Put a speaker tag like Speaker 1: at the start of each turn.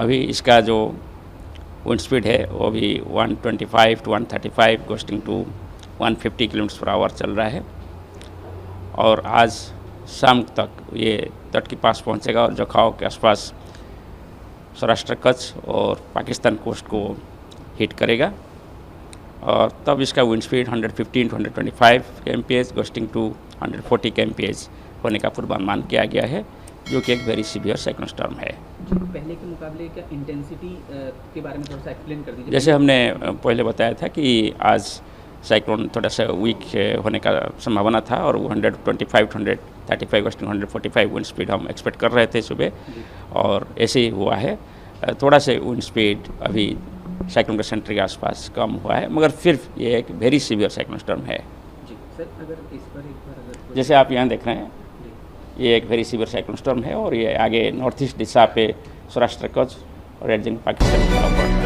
Speaker 1: अभी इसका जो विंड स्पीड है वो भी 125 to 135 गोस्टिंग टू 150 किलोमीटर पर आवर चल रहा है और आज शाम तक ये तट के पास पहुंचेगा और जखाओ के आसपास सौराष्ट्र कच्छ और पाकिस्तान कोस्ट को हिट करेगा और तब इसका wind speed 115 to 125 kmph gusting to 140 kmph होने का पूर्वानुमान किया गया है, जो कि एक वेरी सीवियर साइक्लोन स्टॉर्म है।
Speaker 2: पहले के मुकाबले क्या इंटेंसिटी के बारे में थोड़ा सा एक्सप्लेन कर दीजिए।
Speaker 1: जैसे हमने पहले बताया था कि आज साइक्लोन थोड़ा सा वीक होने का संभावना था और 125 to 135 गोस्टिंग 145 विंड स्पीड हम एक्सपेक्ट कर रहे थे सुबह और ऐसे ही हुआ है। थोड़ा से विंड स्पीड अभी साइक्लोन के सेंटर के आसपास कम हुआ है, मगर फिर ये एक वेरी सीवियर साइक्लोन स्टॉर्म है।
Speaker 2: जी सर, अगर इस पर एक बार अगर
Speaker 1: जैसे आप यहाँ देख रहे हैं, ये एक वेरी सीवियर साइक्लोन स्टॉर्म है और ये आगे नॉर्थ ईस्ट दिशा पे सौराष्ट्र कच्छ और एडजंग पाकिस्तान की तरफ बढ़ रहा है।